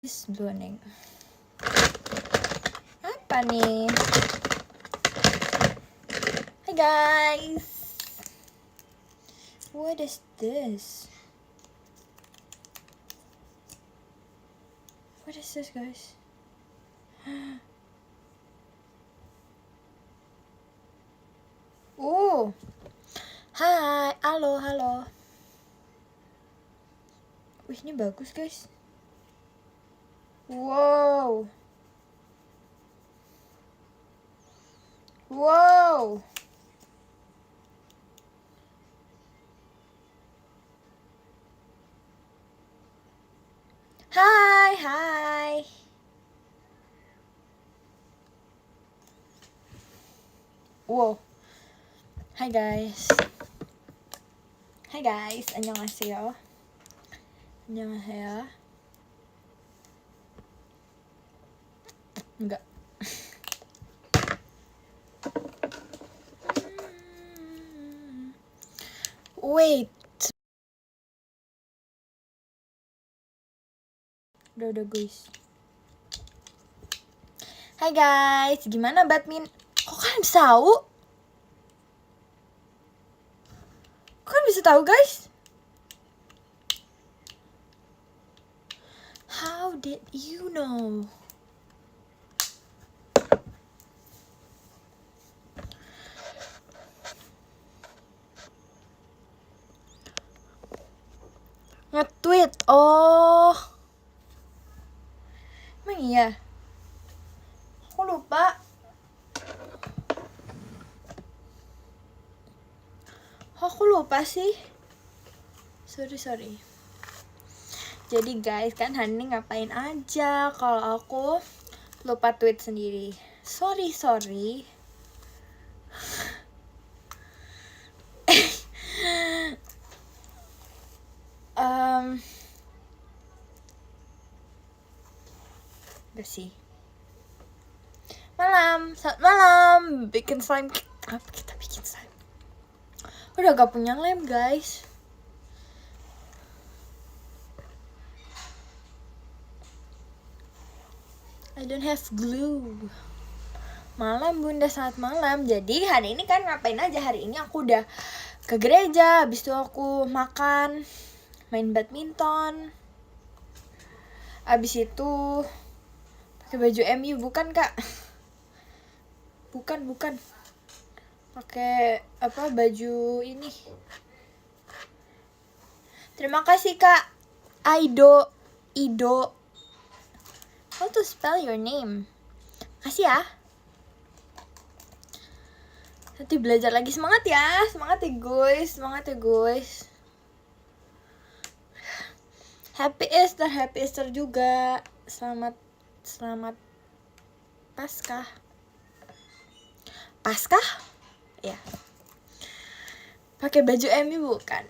Boning. Apa nih? Hi guys. What is this? What is this, guys? Oh. Hai, halo. Wih, ini bagus, guys. Wow. Hai. Wow. Hai guys, annyeonghaseyo. Enggak. Wait. Udah guys. Hai guys, gimana badminton? Kok kalian bisa tahu? Guys? How did you know? Nge-tweet. Oh. Emang iya? Aku lupa. Sih. Sorry. Jadi guys, kan Hani ngapain aja kalau aku lupa tweet sendiri. Sorry. Bersih. Selamat malam. Bikin slime. Apa kita bikin slime? Udah gak punya lem, guys. I don't have glue. Malam bunda, saat malam. Jadi hari ini kan ngapain aja? Hari ini aku udah ke gereja. Habis itu aku makan, main badminton. Habis itu pakai baju MU, bukan kak? Bukan. Pakai apa, baju ini. Terima kasih kak Ido. How to spell your name? Makasih ya. Nanti belajar lagi. Semangat ya guys. Happy Easter juga. Selamat Paskah. Ya. Pakai baju MU bukan?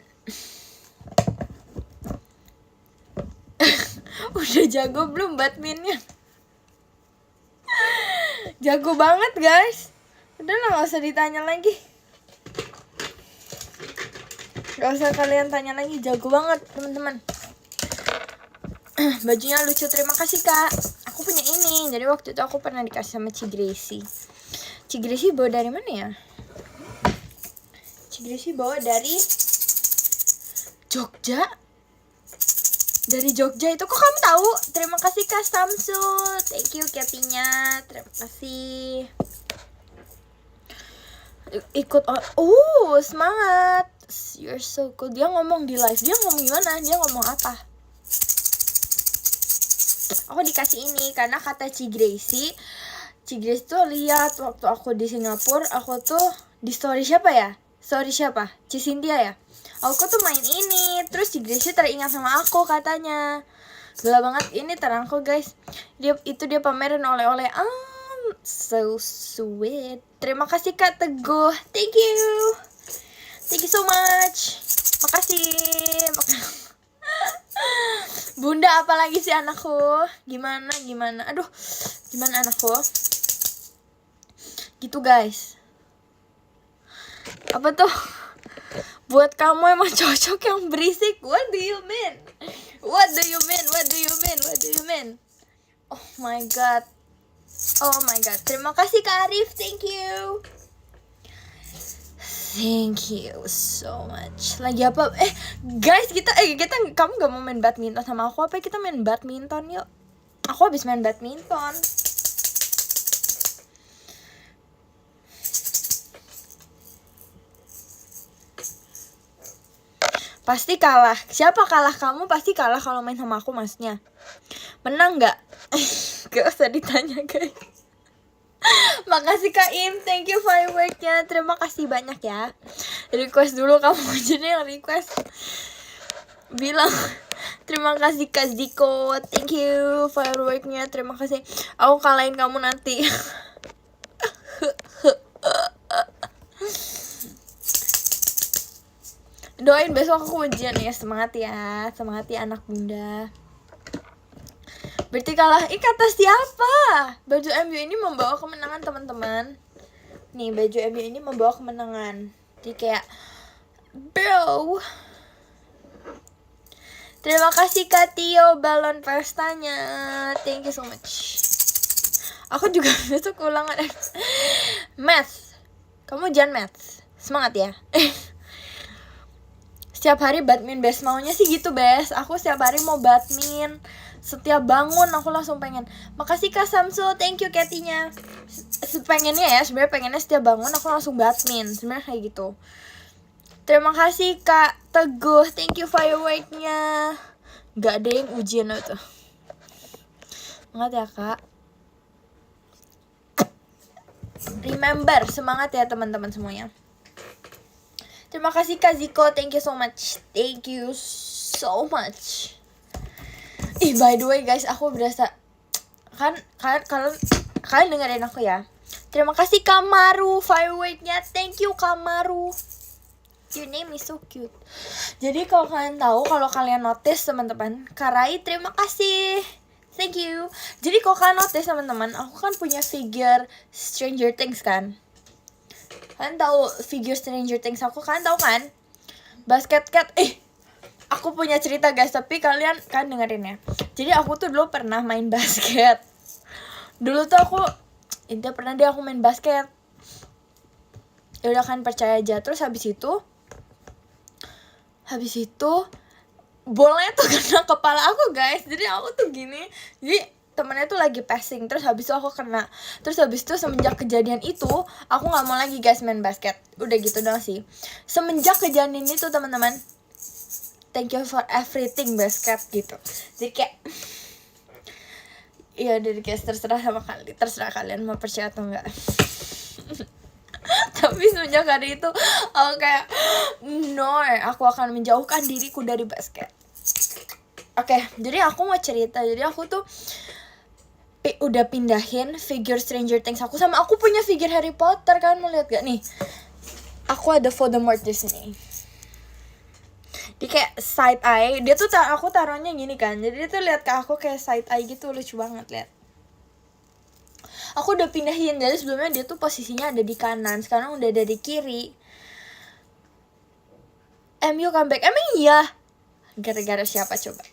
Udah jago belum badmintonnya? Jago banget guys. Udah lah, gak usah ditanya lagi. Gak usah kalian tanya lagi, jago banget teman-teman. Bajunya lucu, terima kasih kak. Aku punya ini, jadi waktu itu aku pernah dikasih sama Ci Gracie bawa dari mana ya? Ci Gracie bawa dari Jogja. Dari Jogja itu, kok kamu tahu? Terima kasih Kak Samsul. Thank you Katinya. Terima kasih. Ikut semangat. You're so cool. Dia ngomong di live. Dia ngomong gimana? Dia ngomong apa? Aku dikasih ini karena kata Ci Gracie tuh lihat waktu aku di Singapura, aku tuh di story siapa? Ci Cynthia ya? Aku tuh main ini, terus Ci Gracie teringat sama aku katanya. Gila banget, ini terangku guys. Dia pamerin oleh-oleh. So sweet. Terima kasih Kak Teguh. Thank you so much. Makasih. Bunda, apalagi sih anakku? Gimana? Aduh, gimana anakku? Gitu guys. Apa tuh? Buat kamu emang cocok yang berisik. What do you mean? What do you mean? What do you mean? What do you mean? Oh my god. Oh my god. Terima kasih Kak Arif. Thank you. Thank you so much. Lagi apa? Guys, kamu gak mau main badminton sama aku? Apa kita main badminton yuk? Aku habis main badminton. Pasti kalah. Siapa kalah? Kamu pasti kalah kalau main sama aku maksudnya. Menang gak? Gak usah ditanya guys. Makasih Kak Im, thank you fireworknya. Terima kasih banyak ya. Request dulu kamu jadi yang request. Bilang terima kasih Kak Ziko, thank you fireworknya. Terima kasih. Aku kalahin kamu nanti. Doain besok aku ujian ya. Semangat ya anak bunda. Berarti kalah. Kata siapa? Baju MU ini membawa kemenangan teman-teman. Nih baju MU ini membawa kemenangan. Jadi kayak bro. Terima kasih Kak Tio balon pestanya. Thank you so much. Aku juga besok ulangan math. Kamu jangan math. Semangat ya. Setiap hari badminton best. Maunya sih gitu best. Aku setiap hari mau badminton. Setiap bangun aku langsung pengen. Makasih Kak Samsul. Thank you Katinya. Pengennya ya. Sebenarnya pengennya setiap bangun aku langsung badminton. Sebenarnya kayak gitu. Terima kasih Kak Teguh. Thank you fireworknya. Gak ada yang ujian itu. Semangat ya Kak. Remember. Semangat ya teman-teman semuanya. Terima kasih Kak Ziko, thank you so much. Thank you so much. By the way guys, aku berasa kalian dengerin aku ya. Terima kasih Kamaru fireworknya. Thank you Kamaru. Your name is so cute. Jadi kalau kalian tahu, kalau kalian notice teman-teman, Karai terima kasih. Thank you. Jadi kalau kalian notice teman-teman, aku kan punya figure Stranger Things kan. Kalian tahu figure Stranger Things aku, kalian tahu kan? Basket Cat. Aku punya cerita guys, tapi kalian dengerin ya. Jadi aku tuh dulu pernah main basket. Dulu tuh aku main basket. Ya udah kan, percaya aja. Terus habis itu bolanya tuh kena kepala aku guys. Jadi aku tuh gini. Jadi temennya tuh lagi passing, terus habis itu aku kena. Terus habis itu semenjak kejadian itu aku nggak mau lagi guys main basket. Udah gitu dong sih. Semenjak kejadian itu teman-teman, thank you for everything basket gitu. Jadi kayak ya dari guys, terserah kalian mau percaya atau enggak. Tapi semenjak hari itu aku kayak aku akan menjauhkan diriku dari basket. Oke, jadi aku mau cerita. Jadi aku tuh udah pindahin figure Stranger Things aku, sama aku punya figure Harry Potter. Kalian mau lihat gak nih? Aku ada Voldemort di sini. Dia kayak side eye. Dia tuh aku taruhnya gini kan. Jadi dia tuh lihat ke aku kayak side eye gitu, lucu banget lihat. Aku udah pindahin. Jadi sebelumnya dia tuh posisinya ada di kanan, sekarang udah ada di kiri. MU comeback. Emang iya? Gara-gara siapa coba?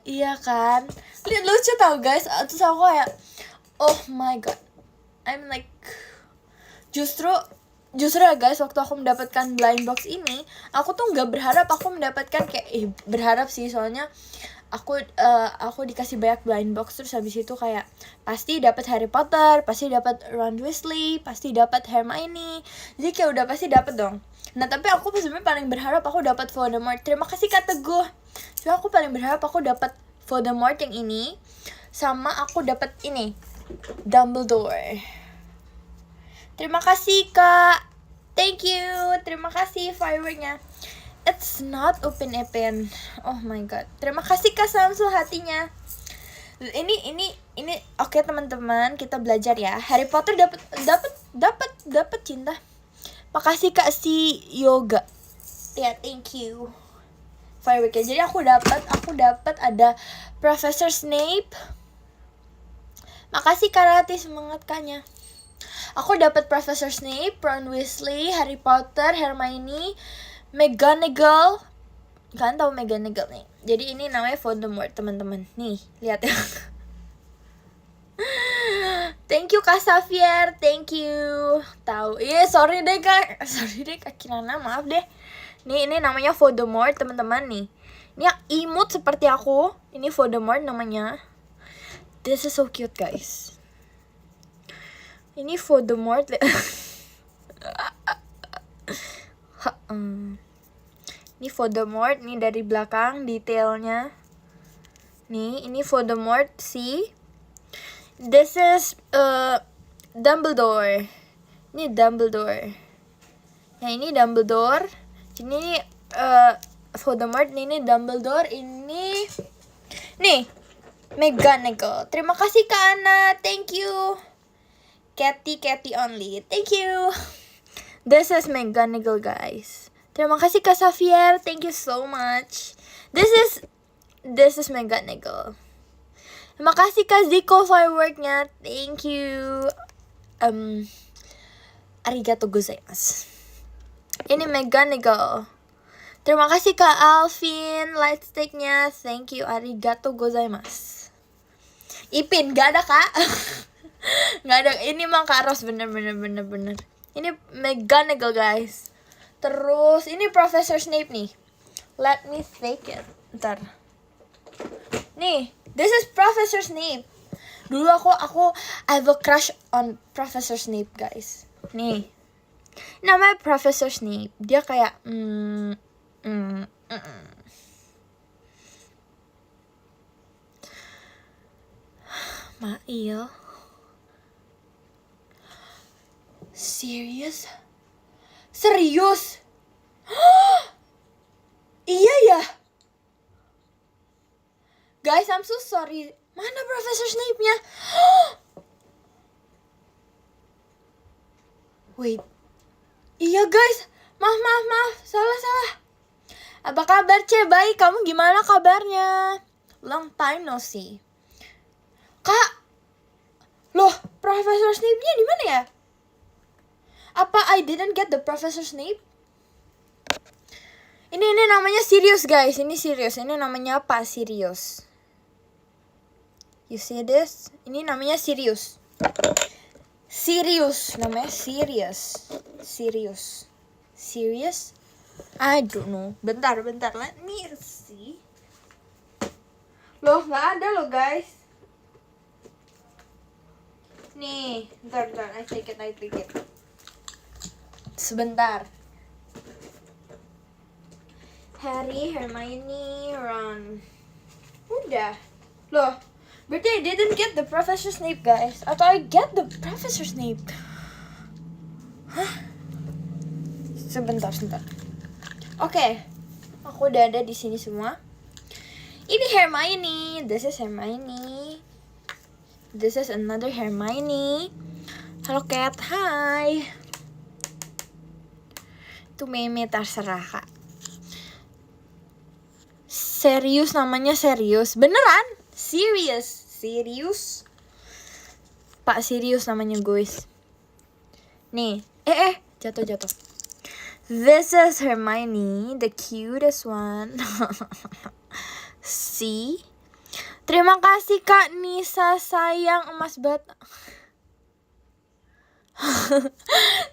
Iya kan? Lihat lucu tau guys. Terus aku kayak oh my god. I'm like Justru ya guys, waktu aku mendapatkan blind box ini, aku tuh gak berharap aku mendapatkan kayak berharap sih, soalnya aku dikasih banyak blind box. Terus habis itu kayak pasti dapat Harry Potter, pasti dapat Ron Weasley, pasti dapat Hermione. Jadi kayak udah pasti dapat dong. Nah, tapi aku sebenarnya paling berharap aku dapat Voldemort. Terima kasih Kak Teguh. Cuma aku paling berharap aku dapat Voldemort yang ini, sama aku dapat ini Dumbledore. Terima kasih Kak. Thank you. Terima kasih fireworknya. It's not open. Oh my god. Terima kasih Kak Samsul hatinya. Ini oke teman-teman, kita belajar ya. Harry Potter dapat cinta. Makasih Kak si Yoga. Ya, thank you. Fireworknya. Jadi aku dapat ada Professor Snape. Makasih Kak Rati, semangat Kaknya. Aku dapat Professor Snape, Ron Weasley, Harry Potter, Hermione, McGonagall, Kalian tahu McGonagall nih. Jadi ini namanya Voldemort, teman-teman. Nih, lihat ya. Thank you Kak Xavier, thank you. Tahu. Sorry deh Kak Kirana, maaf deh. Nih, ini namanya Voldemort, teman-teman nih. Ini yang imut seperti aku. Ini Voldemort namanya. This is so cute, guys. Ini Voldemort. Ini Voldemort, nih dari belakang detailnya. Nih, ini Voldemort, see? This is Dumbledore. Ini Dumbledore. Nah, ini Dumbledore. Ini Voldemort, ini Dumbledore, ini nih McGonagall. Terima kasih Kak Ana, thank you. Cathy only, thank you. This is McGonagall, guys. Terima kasih Kak Xavier, thank you so much. This is McGonagall. Terima kasih Kak Ziko fireworknya, thank you. Arigatou gozaimasu. Ini McGonagall. Terima kasih Kak Alvin lightsticknya, thank you, arigatou gozaimasu. Ipin gak ada Kak. Gak ada, ini mah Kak Ros, bener. Ini McGonagall, guys. Terus ini Professor Snape nih. Let me take it. Ntar. Nih, this is Professor Snape. Dulu aku I have a crush on Professor Snape, guys. Nih. Namanya Professor Snape. Dia kayak Mail. Serius? Iya ya? Guys, I'm so sorry. Mana Professor Snape-nya? Wait. Iya guys. Maaf. Salah. Apa kabar Ce? Baik, kamu gimana kabarnya? Long time no see. Kak. Loh, Professor Snape-nya di mana ya? Apa I didn't get the Professor Snape? Ini namanya Sirius, guys. Ini Sirius. Ini namanya apa? Sirius. You see this? Ini namanya Sirius. Namanya Sirius. Sirius? I don't know. Bentar. Let me see. Loh, nggak ada loh, guys. Nih, bentar. I take it. Sebentar. Harry, Hermione, Ron. Udah. Loh, berarti I didn't get the Professor Snape, guys. Atau I get the Professor Snape. Hah? Sebentar. Oke. Aku udah ada di sini semua. Ini Hermione. This is Hermione. This is another Hermione. Halo Cat, hi. Itu meme terserah Kak. Serius, namanya Serius. Beneran? Serius. Pak Sirius namanya guys. Nih. Jatuh. This is Hermione, the cutest one. See? Terima kasih Kak Nisa sayang emas bata.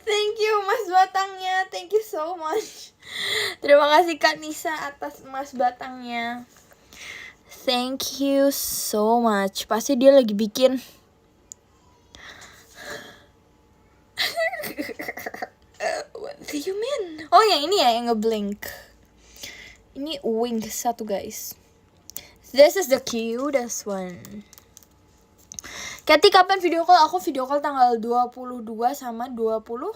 Thank you emas batangnya. Thank you so much. Terima kasih Kak Nisa atas emas batangnya. Thank you so much. Pasti dia lagi bikin. What do you mean? Oh yang ini ya, yang ngeblink. Ini wing satu guys. This is the cutest one. Kathy kapan video call? Aku video call tanggal 22 sama 27.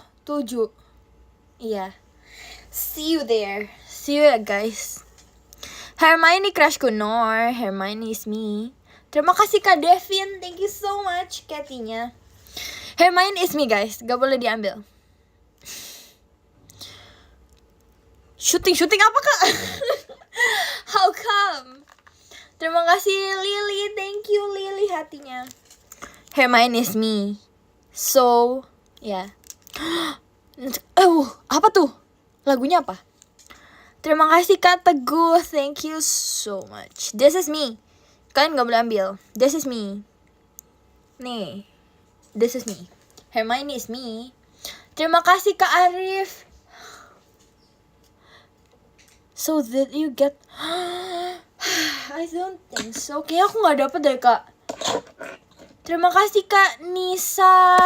Iya. See you there. See you guys. Hermione crushku Nor. Hermione is me. Terima kasih Kak Devin. Thank you so much Kathy-nya. Hermione is me guys. Gak boleh diambil. Shooting apa Kak? How come? Terima kasih Lily. Thank you Lily hatinya. Hermione is me. So, yeah. Apa tuh? Lagunya apa? Terima kasih Kak Teguh. Thank you so much. This is me. Kalian gak boleh ambil. This is me. Nih. This is me. Hermione is me. Terima kasih Kak Arif. So that you get... I don't think so. Kayaknya aku gak dapet deh Kak. Terima kasih Kak Nisa.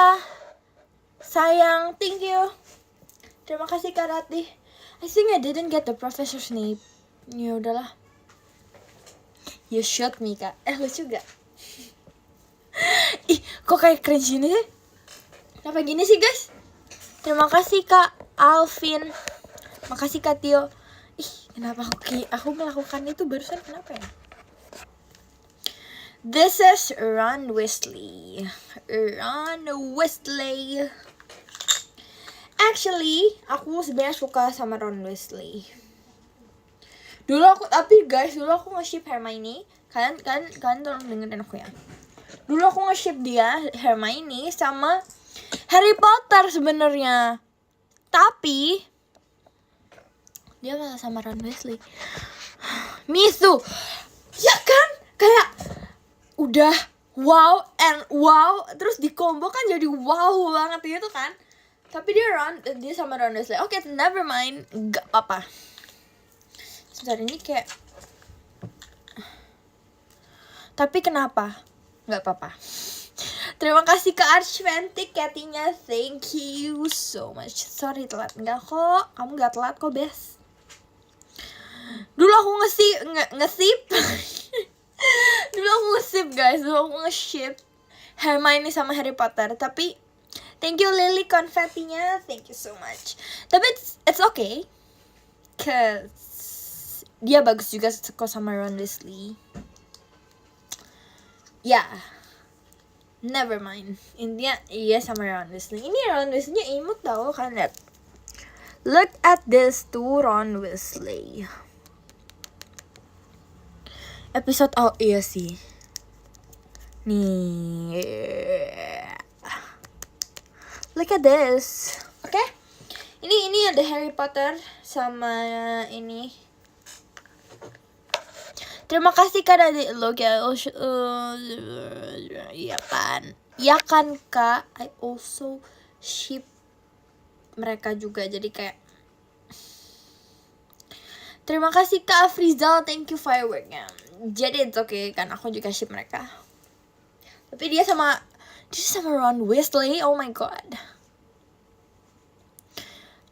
Sayang, thank you. Terima kasih Kak Ratih. I think I didn't get the Professor Snape. Ya udahlah. You shot me Kak. Lucu gak? Ih, kok kayak cringe gini sih? Kenapa gini sih guys? Terima kasih Kak Alvin. Makasih Kak Tio. Ih, kenapa aku melakukan itu barusan, kenapa ya? This is Ron Weasley. Ron Weasley. Actually, aku sebenarnya suka sama Ron Weasley. Dulu aku nge-ship Hermione. Kalian tolong dengerin aku ya. Dulu aku nge-ship dia Hermione sama Harry Potter sebenarnya. Tapi dia malah sama Ron Weasley. Misu. Ya kan? Kayak udah wow and wow, terus di combo kan jadi wow banget gitu kan. Tapi dia sama Ron Weasley. Oke, never mind. Gak apa-apa. Sebentar, ini kayak... Tapi kenapa? Gak apa-apa. Terima kasih ke Archventic Katinya. Thank you so much. Sorry telat. Enggak kok. Kamu gak telat kok, Bes. Dulu aku nge-ship. Dulu aku nge-ship, guys. Dulu aku nge-ship Hermione sama Harry Potter. Tapi thank you Lily konfetinya. Thank you so much. Tapi it's okay. Cause dia bagus juga kok sama Ron Weasley. Ya. Yeah. Never mind. Intinya iya sama Ron Weasley. Ini Ron Weasley-nya imut tau kan, lihat. Look at this tuh Ron Weasley. Episode iya sih. Nih. Look at this. Oke. Ini ada Harry Potter sama ini. Terima kasih Kak Dadi. Iya kan. Ya kan Kak. I also ship mereka juga. Jadi kayak. Terima kasih Kak Afrizal. Thank you fireworknya. Jadi it's okay kan. Aku juga ship mereka. Tapi dia sama Ron Weasley. Oh my god.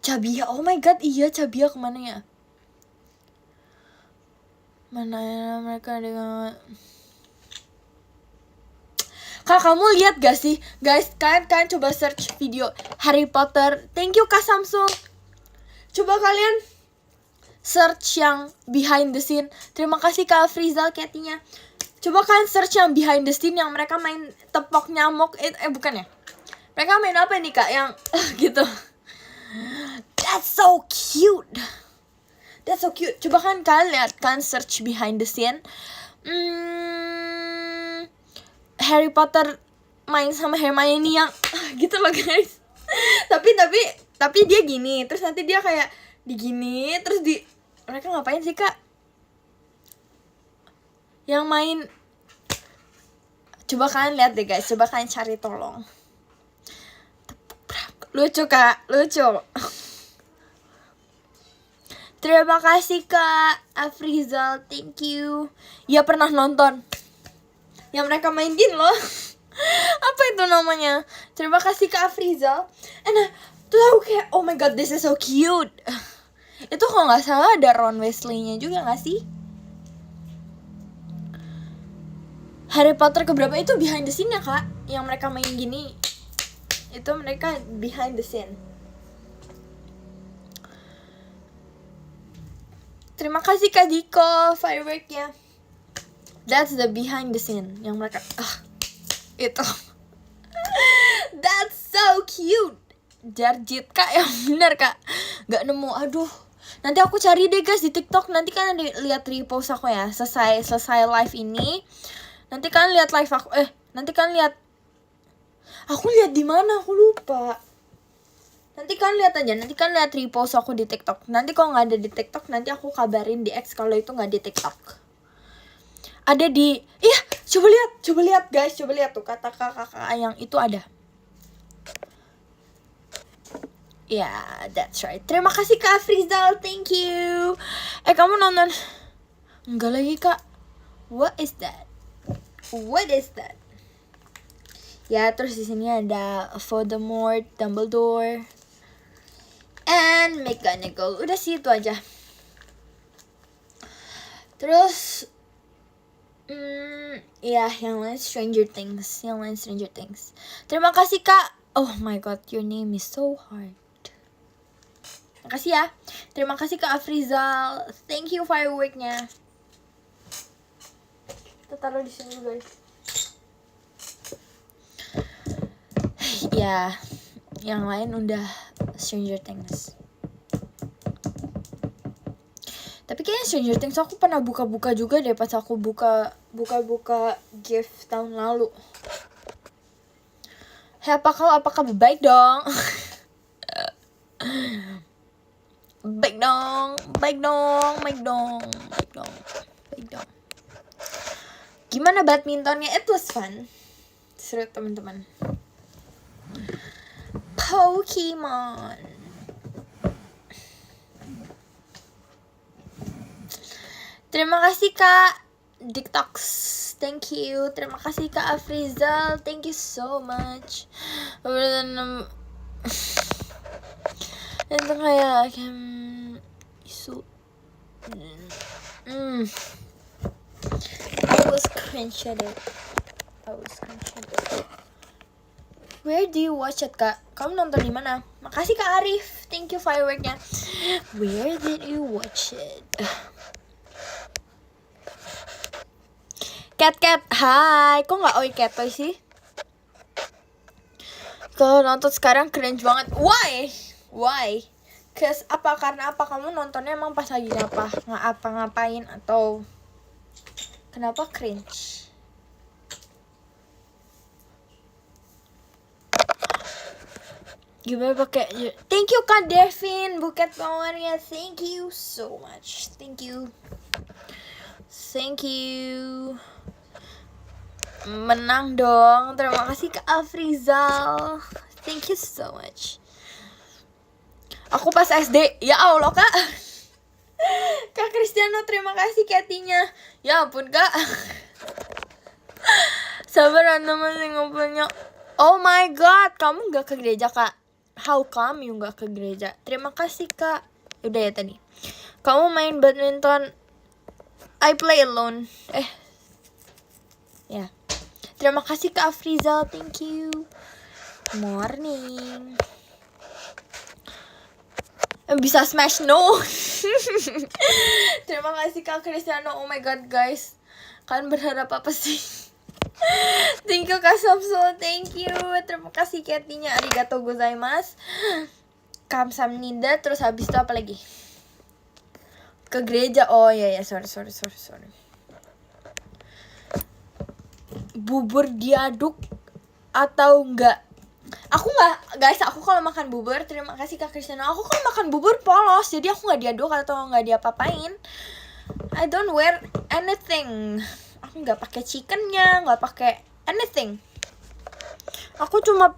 Cabia. Oh my god. Iya, Cabia kemana ya? Mana mereka dengan... Kak, kamu lihat gak sih? Guys, kalian coba search video Harry Potter. Thank you Kak Samsung. Coba kalian search yang behind the scene. Terima kasih Kak Frizal Katinya. Coba kalian search yang behind the scene yang mereka main tepok nyamuk. Bukan ya? Mereka main apa nih Kak? Yang gitu. That's so cute. That's so cute. Coba kan kalian lihat, kalian search behind the scene. Harry Potter main sama Hermione yang gitu loh guys. tapi dia gini, terus nanti dia kayak digini, terus mereka ngapain sih Kak? Yang main. Coba kalian lihat deh guys, coba kalian cari tolong. Lucu Kak, lucu. Terima kasih Kak Afrizal, thank you. Ya pernah nonton yang mereka main gini loh. Apa itu namanya? Terima kasih Kak Afrizal. Tuh kayak oh my god, this is so cute. Itu kalau nggak salah ada Ron Weasley-nya juga nggak sih? Harry Potter keberapa itu behind the scene ya Kak? Yang mereka main gini. Itu mereka behind the scene. Terima kasih Kak Diko fireworknya. That's the behind the scene yang mereka itu. That's so cute. Jarjit Kak, yang benar Kak. Gak nemu. Aduh. Nanti aku cari deh guys di TikTok. Nanti kalian lihat repost aku ya. Selesai live ini. Nanti kalian lihat live aku. Nanti kalian lihat. Aku lihat di mana? Aku lupa. Nanti kan lihat aja, nanti kan lihat repost aku di TikTok. Nanti kalau nggak ada di TikTok, nanti aku kabarin di X kalau itu nggak di TikTok. Ada di, iya, coba lihat guys, coba lihat tuh kata kakak yang itu ada. Ya, yeah, that's right. Terima kasih Kak Afrizal, thank you. Kamu nonton? Enggak lagi Kak. What is that? What is that? Ya, terus di sini ada Voldemort, Dumbledore, and McGonagall. Udah sih itu aja. Terus, ya, yang lain Stranger Things. Terima kasih Kak. Oh my god, your name is so hard. Makasih ya. Terima kasih Kak Afrizal. Thank you fireworknya. Kita taruh di sini guys. Ya, yang lain udah Stranger Things. Tapi kayaknya Stranger Things aku pernah buka-buka juga deh pas aku buka gift tahun lalu. Hei, apakah baik dong? Baik dong. Gimana badmintonnya? It was fun. Seru teman-teman. Pokemon. Terima kasih Kak Diktox. Thank you. Terima kasih Kak Afrizal. Thank you so much. Itu kayak isu. I was cringe at it. Where do you watch it Kak? Kamu nonton di mana? Makasih Kak Arif. Thank you fireworknya. Where did you watch it? Cat, hai. Kok nggak oi Catoy sih? Kalau nonton sekarang cringe banget. Why? Karena apa kamu nontonnya emang pas lagi ngapain atau kenapa cringe? Gimana pakai? Thank you Kak Devin, buket powernya. Thank you so much. Thank you. Menang dong. Terima kasih Kak Afrizal. Thank you so much. Aku pas SD, ya Allah Kak. Kak Kristiano, terima kasih Katinya. Ya ampun Kak. Sabar anda masih ngobrolnya. Oh my god, kamu gak ke gereja Kak? How come you gak ke gereja? Terima kasih Kak. Udah ya tadi. Kamu main badminton? I play alone. Ya. Terima kasih Kak Afrizal, thank you. Morning. Bisa smash no. Terima kasih Kak Kristiano. Oh my god guys, kalian berharap apa sih? Thank you Kak Samsul, thank you. Terima kasih Katinya, arigatou gozaimasu. Kamsahamnida. Terus habis itu apa lagi? Ke gereja. Oh ya, sorry. Bubur diaduk atau enggak? Aku kalau makan bubur, terima kasih Kak Kristiano. Aku kalau makan bubur polos, jadi aku nggak diaduk atau nggak diapa-apain. I don't wear anything. Aku nggak pakai chickennya, nggak pakai anything. Aku cuma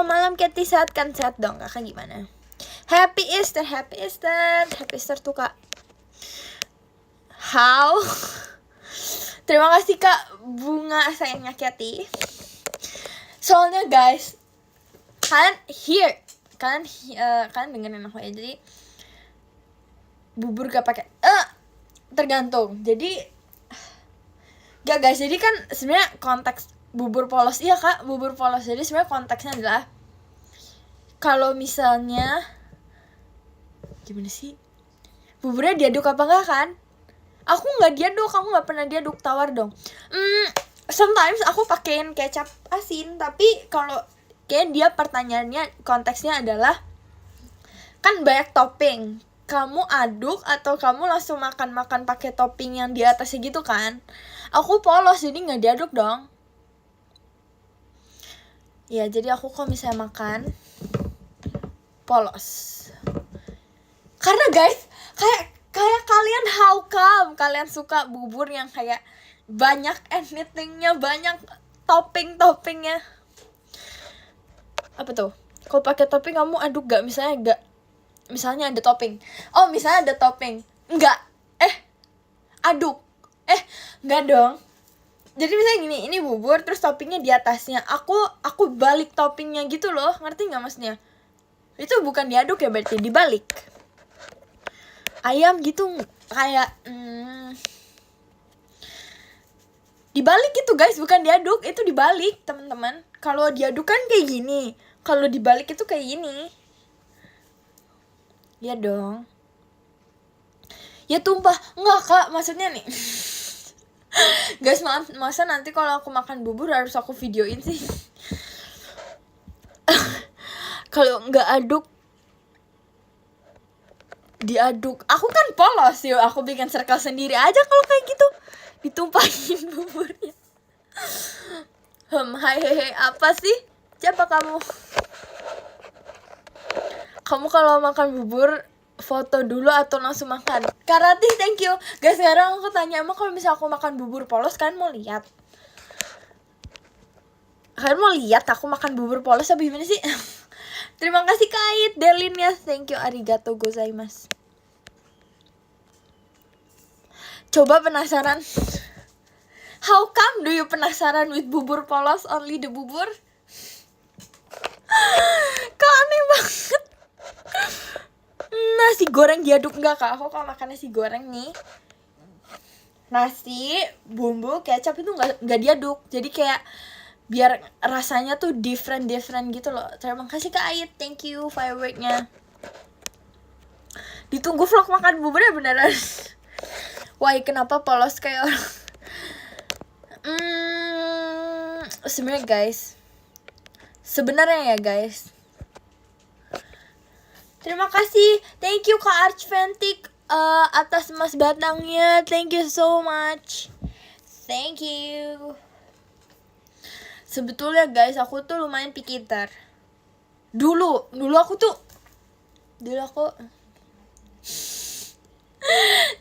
malam Keti sehat kan, sehat dong Kakak gimana? Happy Easter tuh Kak. How? Terima kasih Kak bunga sayangnya Keti. Soalnya guys, kalian dengerin aku ya. Jadi bubur gak pakai tergantung. Jadi gak guys, jadi kan sebenarnya konteks bubur polos, iya Kak, bubur polos. Jadi sebenarnya konteksnya adalah kalau misalnya gimana sih? Buburnya diaduk apa enggak kan? Aku nggak diaduk, aku nggak pernah diaduk, tawar dong. Sometimes aku pakein kecap asin, tapi kalau kayak dia pertanyaannya konteksnya adalah kan banyak topping. Kamu aduk atau kamu langsung makan pakai topping yang di atasnya gitu kan? Aku polos jadi nggak diaduk dong. Ya jadi aku kalau misalnya makan polos. Karena guys, kayak kalian how come kalian suka bubur yang kayak banyak anythingnya, banyak toppingnya. Apa tuh? Kalau pakai topping kamu aduk gak? Misalnya ada topping. Oh, misalnya ada topping. Enggak. Aduk. Enggak dong. Jadi misalnya gini, ini bubur terus toppingnya di atasnya. Aku balik toppingnya gitu loh. Ngerti nggak maksudnya? Itu bukan diaduk ya, berarti dibalik. Ayam gitu kayak dibalik gitu guys, bukan diaduk, itu dibalik teman-teman. Kalau diaduk kan kayak gini, kalau dibalik itu kayak gini. Ya dong. Ya tumpah. Enggak kak, maksudnya nih. Guys, maaf, masa nanti kalau aku makan bubur harus aku videoin sih. Kalau nggak aduk, diaduk. Aku kan polos, yuk aku bikin circle sendiri aja kalau kayak gitu. Ditumpahin buburnya. Hai hehe, apa sih? Siapa kamu? Kamu kalau makan bubur foto dulu atau langsung makan? Karati, thank you. Guys, sekarang aku tanya, emang kalau misalnya aku makan bubur polos, kalian mau lihat? Kalian mau lihat aku makan bubur polos apa gimana sih? Terima kasih Kait, Delinnya, thank you, arigato gozaimasu. Coba penasaran? How come do you penasaran with bubur polos, only the bubur? Kok aneh banget. Nasi goreng diaduk enggak kak? Aku kalau makan nasi goreng nih, nasi, bumbu, kecap itu enggak diaduk. Jadi kayak biar rasanya tuh different gitu loh. Terima kasih Kak Ait, thank you fireworknya. Ditunggu vlog makan buburnya beneran. Wah, kenapa polos kayak orang? Sebenarnya ya guys. Terima kasih, thank you Kak Archventic atas emas batangnya, thank you so much, thank you. Sebetulnya guys, aku tuh lumayan picky eater. Dulu aku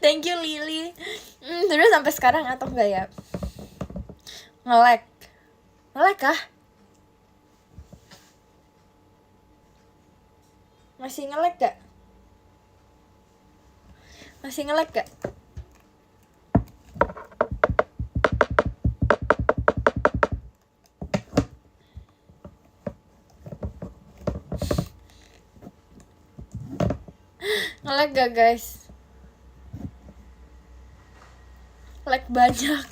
thank you Lily. Terus sampai sekarang atau enggak ya? Nge-lag kah? Masih nge-lag gak? Nge-lag gak guys? Lag banyak.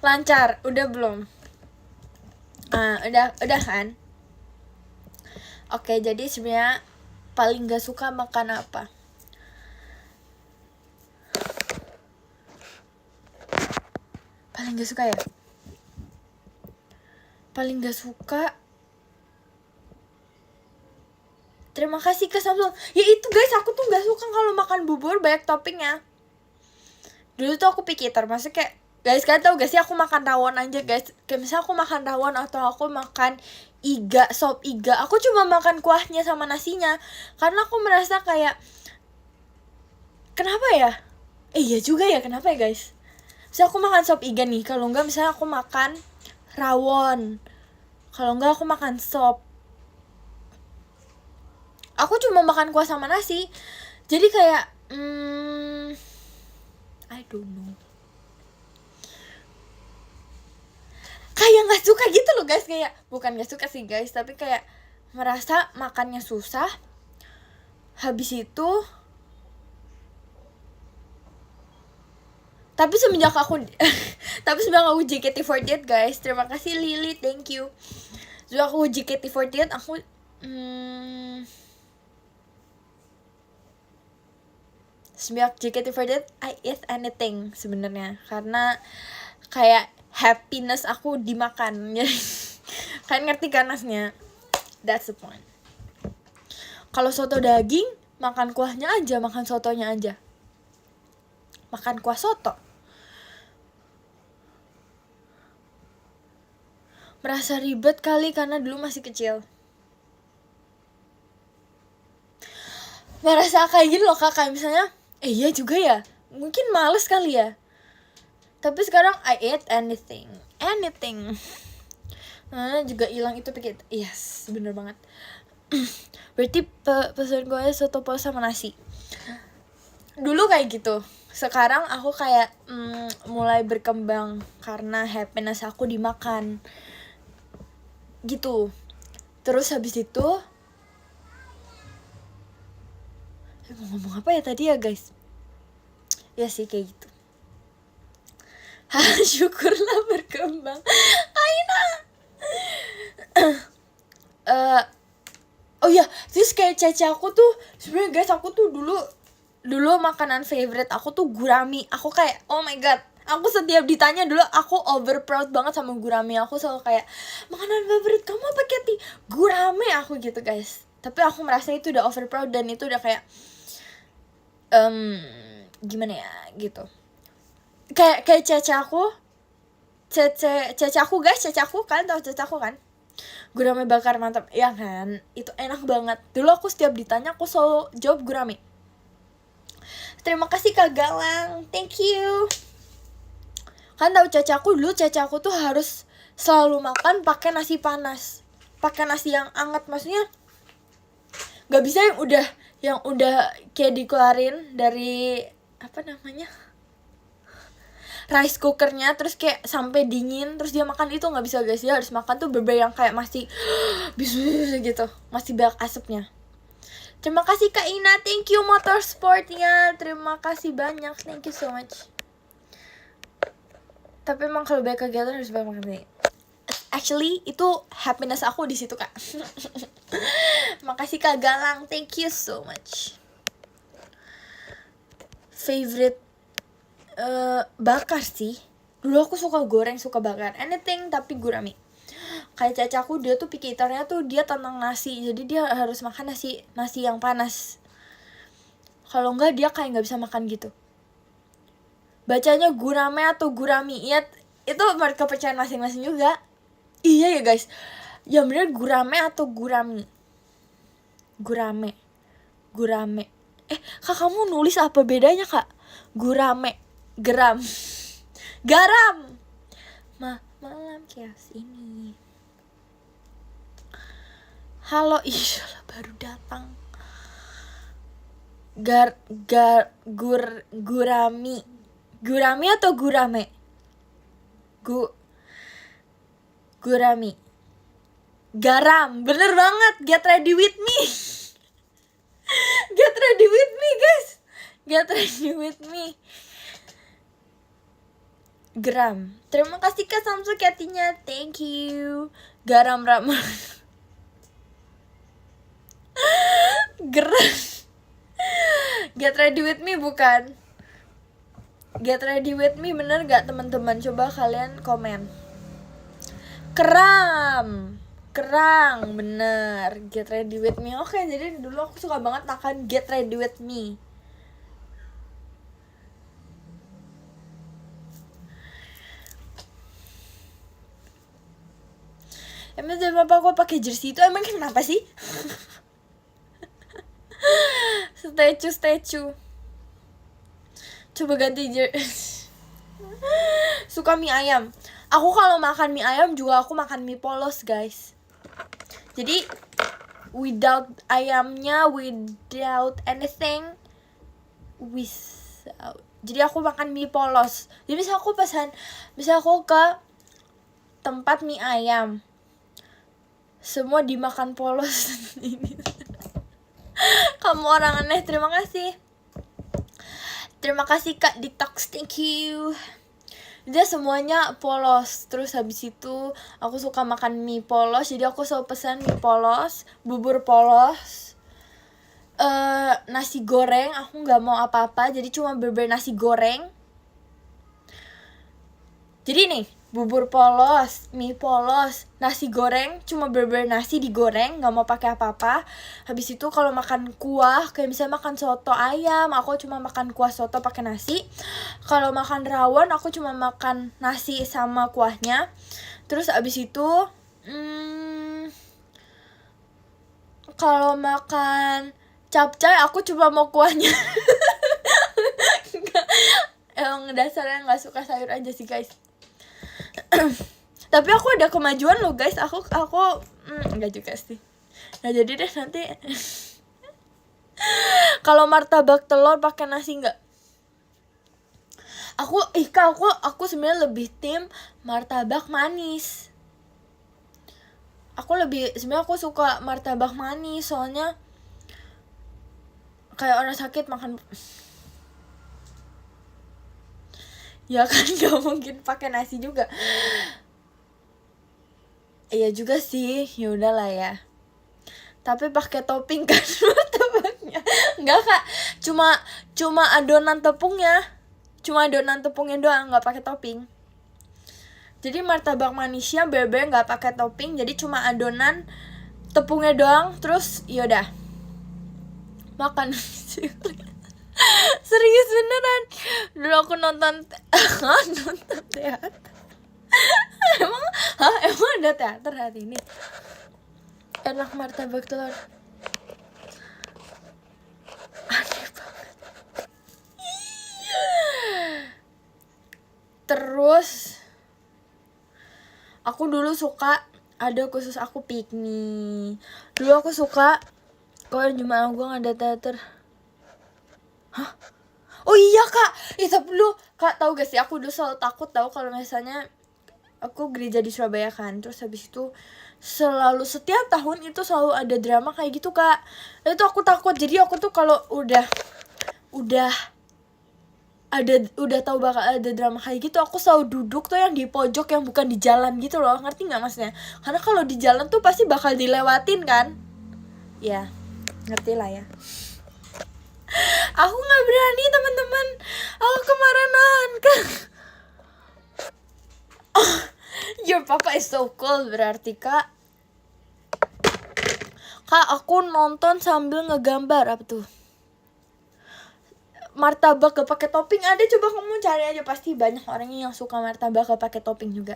Lancar, udah belum? Udah kan? Oke, jadi sebenarnya paling gak suka makan apa? Paling gak suka ya? Paling gak suka. Terima kasih ke Samsung. Ya itu guys, aku tuh gak suka kalau makan bubur banyak toppingnya. Dulu tuh aku picky eater, maksudnya kayak guys, kalian tau gak sih aku makan rawon aja guys. Kayak misalnya aku makan rawon atau aku makan sop iga, aku cuma makan kuahnya sama nasinya. Karena aku merasa kayak, kenapa ya? Iya juga ya, kenapa ya guys? Misalnya aku makan sop iga nih, kalau enggak misalnya aku makan rawon, kalau enggak aku makan sop, aku cuma makan kuah sama nasi. Jadi kayak I don't know, kayak gak suka gitu loh guys. Kayak bukan gak suka sih guys, tapi kayak merasa makannya susah. Habis itu tapi semenjak aku JKT48 guys, terima kasih Lily, thank you. Semenjak aku JKT48 aku semenjak JKT48 I eat anything sebenarnya, karena kayak happiness aku dimakan. Jadi kalian ngerti kan maksudnya? That's the point. Kalau soto daging, makan kuahnya aja, makan sotonya aja. Makan kuah soto. Merasa ribet kali karena dulu masih kecil. merasa kayak gini loh Kak, kayak misalnya iya juga ya, mungkin males kali ya, tapi sekarang I eat anything. Juga hilang itu pikir, yes, bener banget. Berarti pesan gue soto pol sama nasi. Dulu kayak gitu, sekarang aku kayak mulai berkembang karena happiness aku dimakan gitu. Terus habis itu mau ngomong apa ya tadi ya guys, ya sih kayak gitu. Syukurlah berkembang Aina. Oh iya, terus kayak Caca aku tuh sebenarnya guys, aku tuh dulu makanan favorite aku tuh gurami. Aku kayak oh my god, aku setiap ditanya dulu aku over proud banget sama gurami. Aku selalu kayak makanan favorit kamu apa Keti? Gurami aku gitu guys. Tapi aku merasa itu udah over proud dan itu udah kayak gimana ya gitu. Kayak Caca aku guys, Caca aku, kalian tau Caca aku kan? Gurame bakar mantap, ya kan? Itu enak banget. Dulu aku setiap ditanya aku selalu jawab gurame. Terima kasih Kak Galang, thank you. Kan tahu Caca aku dulu, Caca aku tuh harus selalu makan pakai nasi panas, pakai nasi yang hangat, maksudnya nggak bisa yang udah kayak dikeluarin dari apa namanya rice cookernya terus kayak sampai dingin terus dia makan, itu nggak bisa guys. Dia harus makan tuh bener-bener yang kayak masih bisu gitu, masih banyak asapnya. Terima kasih Kak Ina, thank you motorsportnya, terima kasih banyak, thank you so much. Tapi emang kalau banyak kegiatan harus banyak makan nih. Actually itu happiness aku di situ Kak. Makasih Kak Galang, thank you so much. Favorite bakar sih. Dulu aku suka goreng, suka bakar, anything tapi gurame. Kayak Caca aku, dia tuh picky eater-nya tuh dia tentang nasi, jadi dia harus makan nasi yang panas. Kalau enggak dia kayak nggak bisa makan gitu. Bacanya gurame atau gurami, ya itu menurut kepercayaan masing-masing juga. Iya ya guys, yang bener gurame atau gurami? Gurame. Kak kamu nulis apa bedanya Kak? Gurame, garam. Malam chaos ini. Halo, insyaAllah baru datang. Gurami atau gurame? Gurami. Garam, bener banget. Get ready with me. Get ready with me guys. Get ready with me. Gram. Terima kasih Kak Samsu Katinya, thank you. Garam ramah. Geram. Get ready with me bukan? Get ready with me bener gak teman-teman? Coba kalian komen. Kerang bener. Get ready with me. Oke, jadi dulu aku suka banget makan get ready with me. Emang apa aku pakai jersey itu emang kenapa sih? Statue. Coba ganti jersey. Suka mie ayam. Aku kalau makan mie ayam juga aku makan mie polos guys. Jadi without ayamnya, without anything, jadi aku makan mie polos. Jadi bisa aku ke tempat mie ayam, semua dimakan polos. Kamu orang aneh. Terima kasih Kak Detox, thank you. Dia semuanya polos. Terus habis itu aku suka makan mie polos, jadi aku selalu pesan mie polos, bubur polos, nasi goreng. Aku nggak mau apa-apa, jadi cuma bener-bener nasi goreng. Jadi nih, bubur polos, mie polos, nasi goreng, cuma bener-bener nasi digoreng, nggak mau pakai apa-apa. Habis itu kalau makan kuah, kayak misalnya makan soto ayam, aku cuma makan kuah soto pakai nasi. Kalau makan rawon, aku cuma makan nasi sama kuahnya. Terus abis itu kalau makan Capcay aku cuma mau kuahnya. Emang dasarnya nggak suka sayur aja sih guys. Tapi aku ada kemajuan loh guys. Aku enggak juga sih. Nah jadi deh nanti. Kalau martabak telur pakai nasi nggak? Aku sebenarnya lebih tim martabak manis. Sebenarnya aku suka martabak manis soalnya kayak orang sakit makan. Ya kan gak mungkin pakai nasi juga. Iya juga sih, ya udahlah ya. Tapi pakai topping kan martabaknya. Enggak kak, cuma adonan tepungnya. Cuma adonan tepungnya doang, nggak pakai topping. Jadi martabak manisnya bener-bener nggak pakai topping, jadi cuma adonan tepungnya doang. Terus yaudah makan. Serius beneran. Dulu aku nonton teater. Emang ada teater hari ini? Enak martabak telur. Aneh banget. Terus aku dulu suka ada khusus aku piknik. Dulu aku suka kalau Jumat Agung ada teater. Hah? Oh iya kak, tapi dulu kak tahu gak sih, aku dulu selalu takut tahu kalau misalnya aku gereja di Surabaya kan, terus habis itu selalu setiap tahun itu selalu ada drama kayak gitu kak. Itu aku takut, jadi aku tuh kalau udah tahu bakal ada drama kayak gitu, aku selalu duduk tuh yang di pojok yang bukan di jalan gitu loh, ngerti nggak maksudnya? Karena kalau di jalan tuh pasti bakal dilewatin kan, ya ngerti lah ya. Aku nggak berani teman-teman, aku kemarahan kan. Oh, your papa is so cool berarti kak. Kak aku nonton sambil ngegambar apa tuh? Martabak gak pakai topping ada, coba kamu cari aja, pasti banyak orang yang suka martabak gak pakai topping juga.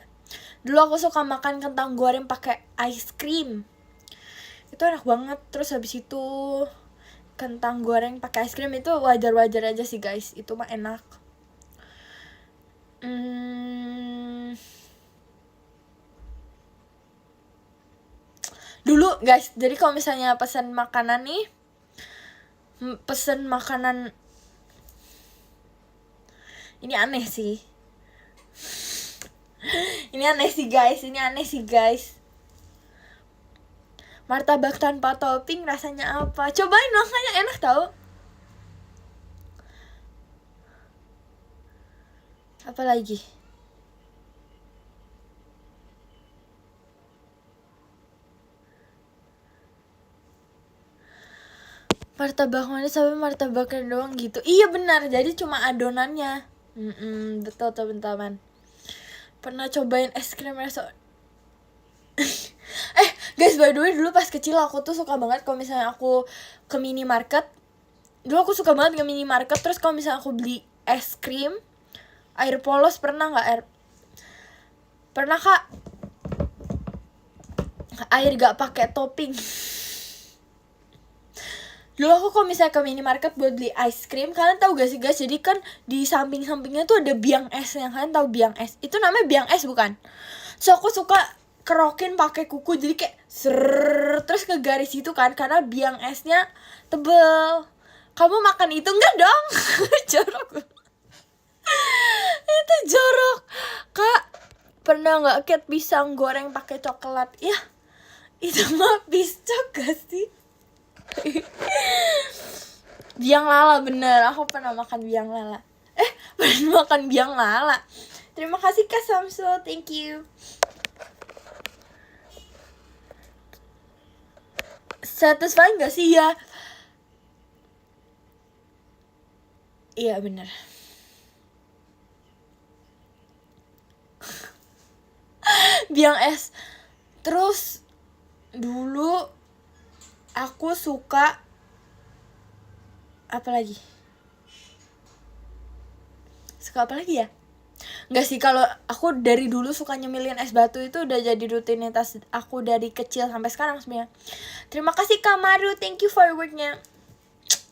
Dulu aku suka makan kentang goreng pakai ice cream, itu enak banget. Terus habis itu kentang goreng pakai ice cream itu wajar-wajar aja sih guys, itu mah enak. Dulu guys, jadi kalau misalnya pesan makanan nih, ini aneh sih. Ini aneh sih guys. Martabak tanpa topping rasanya apa? Cobain, makanya enak tau. Apa lagi? Martabak manis tapi martabaknya doang gitu. Iya benar, jadi cuma adonannya. Betul teman-teman. Pernah cobain es krim reso? Guys, by the way dulu pas kecil aku tuh suka banget kalau misalnya aku ke minimarket. Dulu aku suka banget ke minimarket, terus kalau misalnya aku beli es krim air polos, pernah nggak pernah kak? Air gak pakai topping. Dulu aku kalau misalnya ke minimarket buat beli ice cream, kalian tahu gak sih guys, jadi kan di samping-sampingnya tuh ada biang es, yang kalian tahu biang es? Itu namanya biang es bukan? So aku suka kerokin pakai kuku, jadi kayak terus ke garis itu kan, karena biang esnya tebel. Kamu makan itu enggak dong? Jorok. Itu jorok. Kak, pernah nggak cat pisang goreng pakai coklat? Ya, itu mah piscok gak sih? Biang lala, bener, aku pernah makan biang lala. Pernah makan biang lala. Terima kasih Kak Samsul, thank you. Satisfying gak sih ya? Iya bener. Biang es. Terus dulu aku suka apa lagi? Suka apa lagi ya? Enggak sih, kalau aku dari dulu suka nyemilin es batu, itu udah jadi rutinitas aku dari kecil sampai sekarang sebenarnya. Terima kasih Kak Maru, thank you for worknya.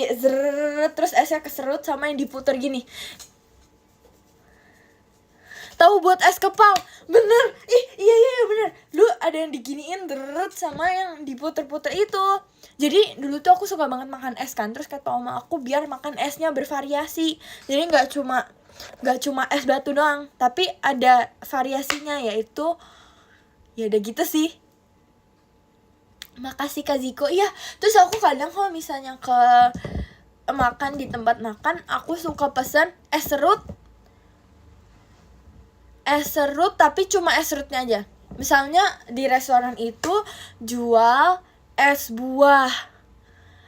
di zrrr, terus esnya keserut sama yang diputer gini. Tahu buat es kepal, bener, iya bener. Lu ada yang diginiin deret sama yang diputer-puter itu. Jadi dulu tuh aku suka banget makan es kan, terus kata oma aku biar makan esnya bervariasi. Jadi nggak cuma es batu doang, tapi ada variasinya, yaitu ya udah gitu sih. Makasih Kak Ziko. Iya, terus aku kadang kalau misalnya ke makan di tempat makan, aku suka pesen es serut tapi cuma es serutnya aja. Misalnya di restoran itu jual es buah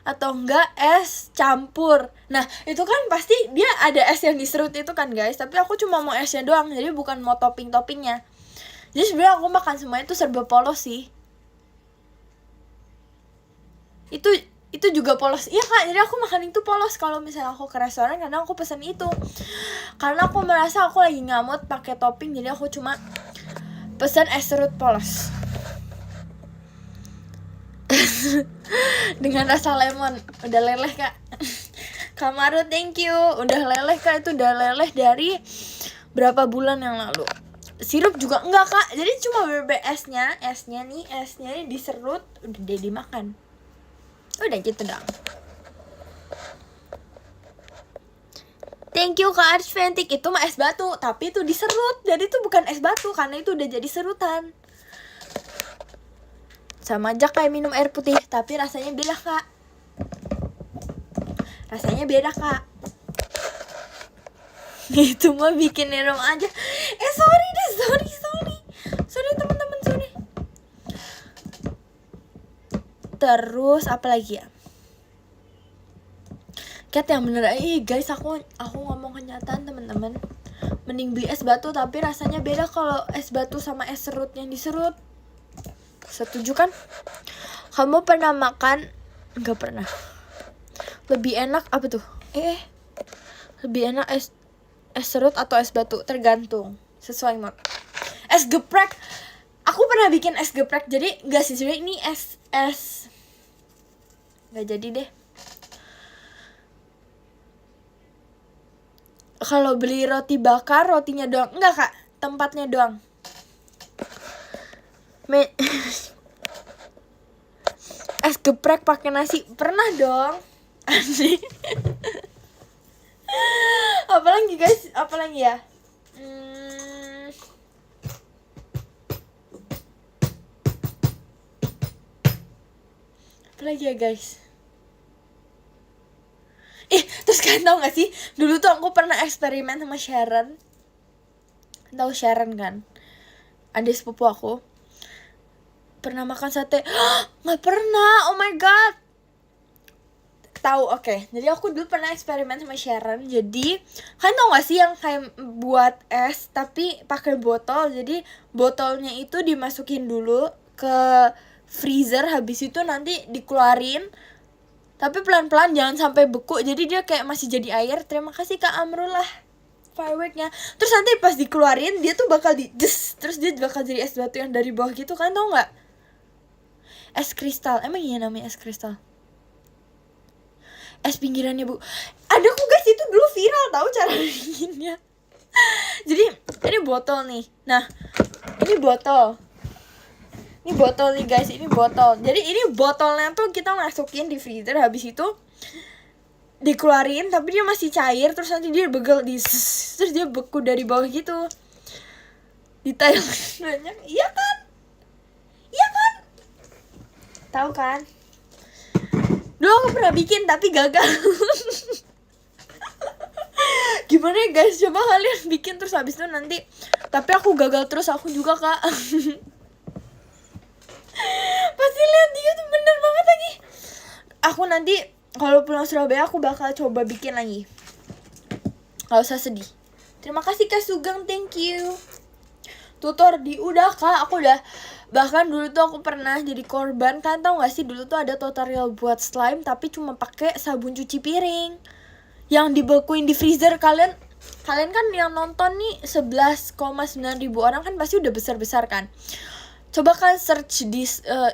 atau enggak es campur. Nah, itu kan pasti dia ada es yang diserut itu kan guys, tapi aku cuma mau esnya doang, jadi bukan mau topping-toppingnya. Jadi sebenarnya aku makan semuanya itu serba polos sih. Itu juga polos. Iya Kak, jadi aku makan itu polos. Kalau misalnya aku ke restoran kadang aku pesen itu. Karena aku merasa aku lagi ngamut pakai topping, jadi aku cuma pesen es serut polos. Dengan rasa lemon. Udah leleh Kak. Kamaru thank you. Udah leleh Kak, itu udah leleh dari berapa bulan yang lalu. Sirup juga enggak Kak, jadi cuma beber esnya nih diserut, udah deh dimakan. Udah gitu dong. Thank you Kak Arsventik. Itu mah es batu, tapi itu diserut. Jadi itu bukan es batu, karena itu udah jadi serutan. Sama aja kayak minum air putih, tapi rasanya beda Kak. Rasanya beda Kak. Itu mah bikin minum aja. Sorry teman-teman, sorry. Terus apa lagi ya? Kat yang bener, guys, aku ngomong kenyataan teman-teman. Mending beli es batu, tapi rasanya beda kalau es batu sama es serut yang diserut. Setuju kan? Kamu pernah makan? Enggak pernah. Lebih enak apa tuh? Lebih enak es serut atau es batu? Tergantung, sesuai mood. Es geprek. Aku pernah bikin es geprek. Jadi enggak sih sebenarnya ini es nggak jadi deh. Kalau beli roti bakar, rotinya doang. Enggak Kak, tempatnya doang. Es geprek pakai nasi pernah dong. Anjing. Apalagi guys, apalagi ya? Apalagi ya guys? Terus kalian tau gak sih, dulu tuh aku pernah eksperimen sama Sharon. Tahu Sharon kan? Adik sepupu aku. Pernah makan sate? Nggak pernah, oh my god. Tahu, oke. Jadi aku dulu pernah eksperimen sama Sharon. Jadi kalian tau gak sih yang kayak buat es tapi pakai botol. Jadi botolnya itu dimasukin dulu ke freezer, habis itu nanti dikeluarin. Tapi pelan-pelan, jangan sampai beku. Jadi dia kayak masih jadi air. Terima kasih Kak Amrullah fireworknya. Terus nanti pas dikeluarin, dia tuh bakal terus dia bakal jadi es batu yang dari bawah gitu. Kan tau gak? Es kristal. Emang iya namanya es kristal? Es pinggirannya bu. Ada kok guys, itu dulu viral tahu cara bikinnya. Jadi ini botol nih. Nah, ini botol. Ini botol nih guys, ini botol. Jadi ini botolnya tuh kita masukin di freezer, habis itu dikeluarin tapi dia masih cair, terus nanti dia begel terus dia beku dari bawah gitu. Di Thailand banyak. Iya kan? Tahu kan? Dulu aku pernah bikin tapi gagal. Gimana ya guys, coba kalian bikin terus habis itu nanti. Tapi aku gagal terus, aku juga Kak. Pasti lihat dia tuh bener banget lagi. Aku nanti kalau pulang Surabaya aku bakal coba bikin lagi. Gak usah sedih. Terima kasih Kak Sugeng, thank you. Tutor udah Kak, aku udah Bahkan dulu tuh aku pernah jadi korban. Kan tau gak sih dulu tuh ada tutorial buat slime tapi cuma pakai sabun cuci piring yang dibekuin di freezer. Kalian kan yang nonton nih 11,9 ribu orang kan pasti udah besar-besar kan. Coba kalian search di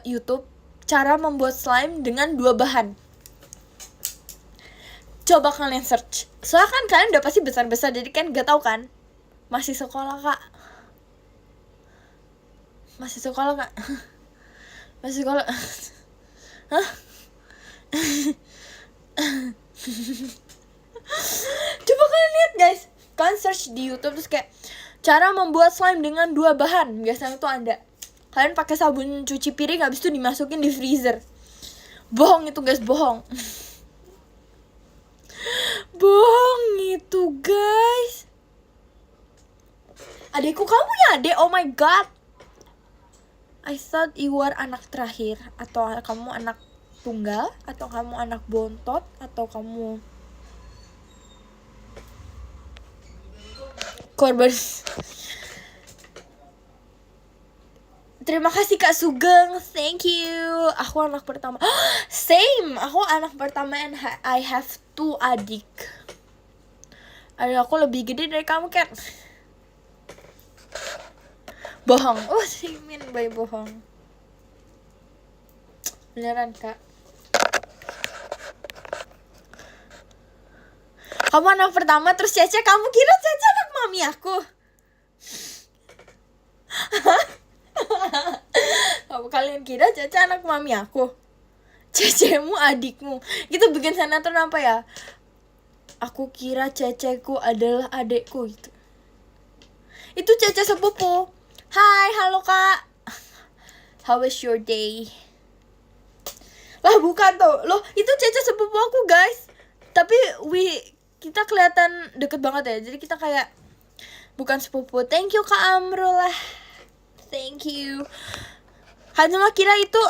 YouTube cara membuat slime dengan 2 bahan. Coba kalian search. Soalnya kan kalian udah pasti besar-besar, jadi kan gak tahu kan. Masih sekolah kak. Masih sekolah kak. Masih sekolah. Hah? Coba kalian lihat guys. Kalian search di YouTube terus kayak cara membuat slime dengan 2 bahan. Biasanya tuh ada. Kalian pakai sabun cuci piring, habis itu dimasukin di freezer. Bohong itu guys, bohong. Bohong itu guys. Adekku, kamu ya adek? Oh my god. I thought you were anak terakhir. Atau kamu anak tunggal? Atau kamu anak bontot? Atau kamu korban? Terima kasih Kak Sugeng, thank you. Aku anak pertama. Same, aku anak pertama and I have 2 adik. Adik aku lebih gede dari kamu kan? Bohong. Oh, Simin by bohong. Beneran Kak. Kamu anak pertama terus Cece, kamu kira Cece anak mami aku? Kalian kira Cece anak mami aku? Cecemu adikmu. Gitu bikin sinetron apa ya? Aku kira Ceceku adalah adekku gitu. Itu Cece sepupu. Hai, halo kak. How was your day? Lah bukan tuh. Loh, itu Cece sepupu aku guys. Tapi kita kelihatan deket banget ya. Jadi kita kayak bukan sepupu. Thank you Kak Amrul lah. Thank you. Hanya kira itu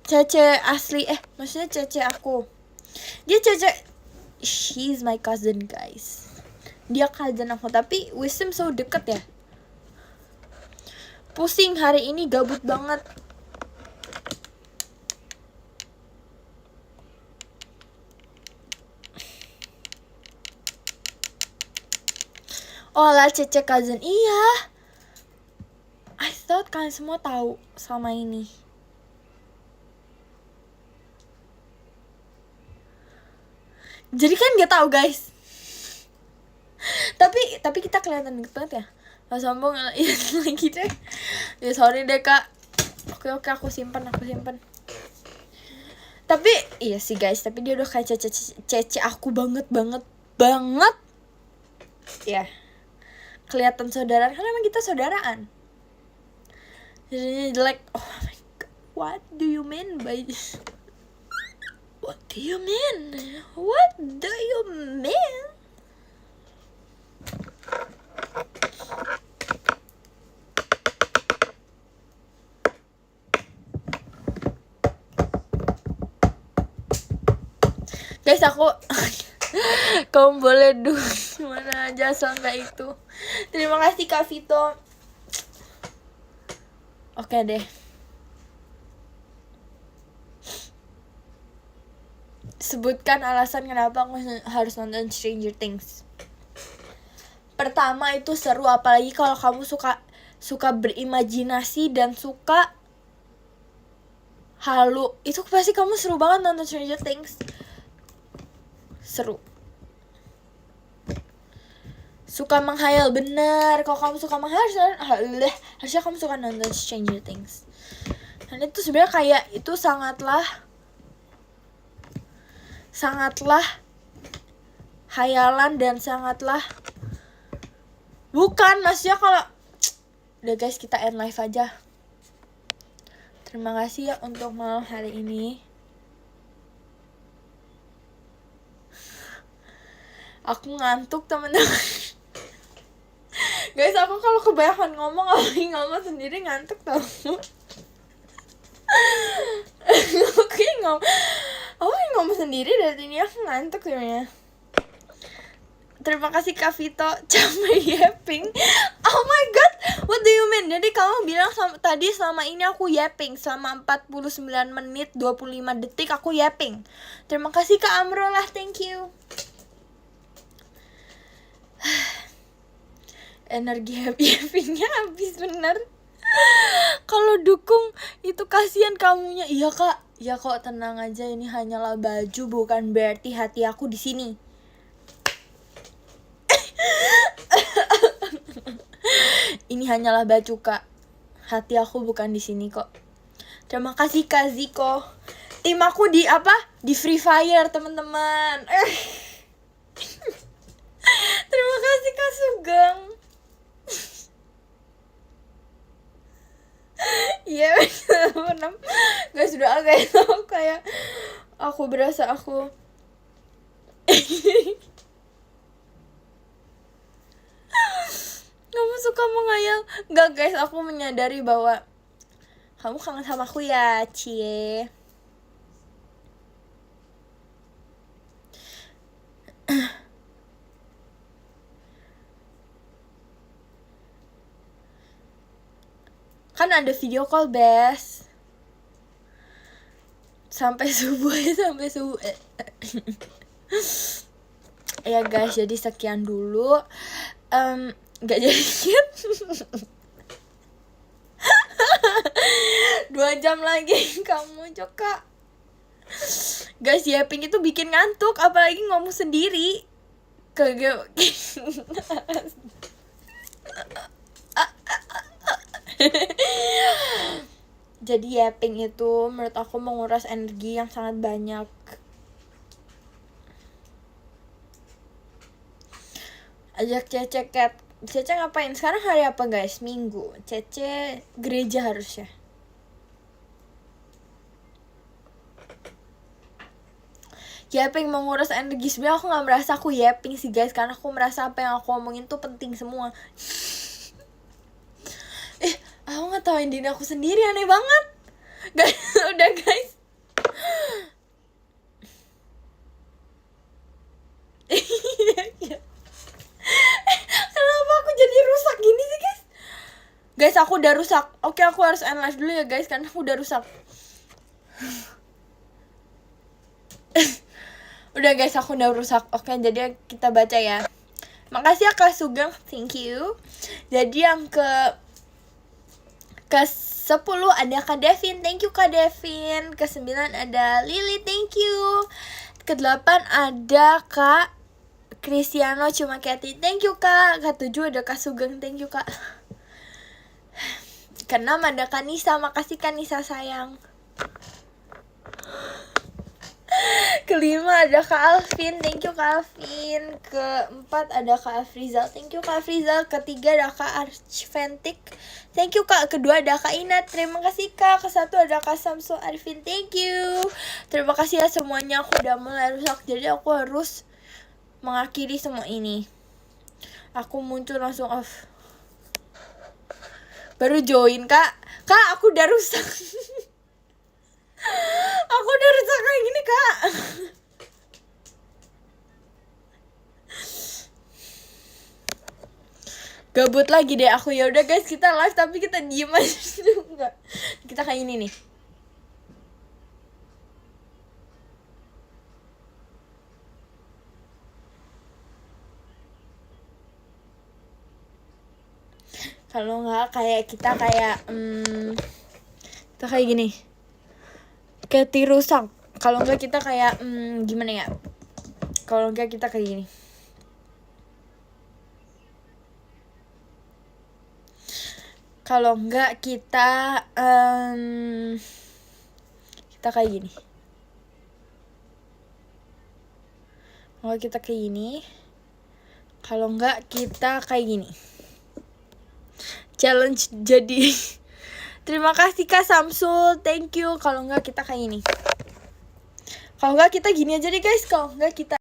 Cece asli. Maksudnya Cece aku. Dia Cece. She's my cousin guys. Dia cousin aku. Tapi Wisdom so deket ya. Pusing hari ini, gabut banget. Oh lah, Cece cousin. Iya. I thought kalian semua tahu sama ini. Jadi kan gak tahu guys. Tapi kita kelihatan deket banget ya. Gak sombong lagi deh. Ya sorry deh kak. Oke aku simpan. Tapi iya sih guys, tapi dia udah kayak Cece aku banget. Ya. Kelihatan saudaraan karena emang kita saudaraan. Jadi jelek. Oh my god. What do you mean by this? What do you mean? Guys, aku kamu boleh mana aja asal nggak itu. Terima kasih Kak Vito. Oke deh. Sebutkan alasan kenapa aku harus nonton Stranger Things. Pertama itu seru, apalagi kalau kamu suka berimajinasi dan suka halu. Itu pasti kamu seru banget nonton Stranger Things. Seru. Suka menghayal, bener. Kalau kamu suka menghayal, harusnya kamu suka nonton Stranger Things. Dan itu sebenarnya kayak itu sangatlah hayalan dan sangatlah bukan, maksudnya kalau udah guys, kita end live aja. Terima kasih ya untuk malam hari ini. Aku ngantuk teman-teman. Guys, aku kalau kebanyakan ngomong sendiri ngantuk tau. Aku ngomong sendiri dari ini aku ngantuk sebenarnya. Terima kasih Kak Vito. Camai yapping. Oh my god, What do you mean? Jadi kamu bilang tadi selama ini aku yapping. Selama 49 menit 25 detik aku yapping. Terima kasih Kak Amrolah, thank you. Energi yappingnya habis bener. Kalau dukung itu kasihan kamunya. Iya Kak, ya kok tenang aja, ini hanyalah baju, bukan berarti hati aku di sini. Ini hanyalah baju Kak, hati aku bukan di sini kok. Terima kasih Kak Ziko. Tim aku di apa? Di Free Fire teman-teman. Terima kasih Kak Sugeng. Iya, guys, sudah agak tahu kayak aku berasa aku kamu suka menghayal. Enggak guys, aku menyadari bahwa kamu kangen sama aku ya, Cie. Kan ada video call, Bes. Sampai subuh ya guys, jadi sekian dulu. Gak jadi skip. 2 jam lagi kamu juga. Guys, yapping itu bikin ngantuk, apalagi ngomong sendiri. Jadi yapping itu menurut aku menguras energi yang sangat banyak. Ajak Cece Cat. Cece ngapain? Sekarang hari apa guys? Minggu. Cece gereja harusnya. Yapping menguras energi. Sebenarnya aku gak merasa aku yapping sih guys, karena aku merasa apa yang aku omongin tuh penting semua. Aku ngetawain diri aku sendiri, aneh banget. Guys, udah guys. Kenapa aku jadi rusak gini sih guys? Guys, aku udah rusak. Oke, aku harus end live dulu ya guys, karena aku udah rusak. Udah guys, aku udah rusak. Oke, jadi kita baca ya. Makasih ya Kak Sugeng, thank you. Jadi yang ke 10 ada Kak Devin, thank you Kak Devin. Ke 9 ada Lily, thank you. Ke 8 ada Kak Cristiano cuma Cathy, thank you Kak. Ke 7 ada Kak Sugeng, thank you Kak. Ke 6 ada Kak Nisa, makasih Kak Nisa sayang. Kelima ada Kak Alvin, thank you Kak Alvin. Keempat ada Kak Afrizal, thank you Kak Afrizal. Ketiga ada Kak Archventic, thank you Kak. Kedua ada Kak Inat, terima kasih Kak. Kesatu ada Kak Samsul Arifin, thank you. Terima kasih ya semuanya, aku udah mulai rusak, jadi aku harus mengakhiri semua ini. Aku muncul langsung off. Baru join Kak. Kak, aku udah rusak. Aku udah rusak kayak gini Kak. Gabut lagi deh aku. Ya udah guys, kita live tapi kita diem aja. Enggak. Kita kayak ini nih. Kalau nggak kayak kita kayak gini. Kayak tirusak. Kalau enggak kita kayak gimana ya? Kalau enggak kita kayak gini. Kalau enggak kita kayak gini. Kalau kita kayak gini. Kalau enggak kita kayak gini. Challenge jadi. Terima kasih Kak Samsul, thank you. Kalau enggak kita kayak gini. Kalau enggak kita gini aja deh guys. Kalau enggak kita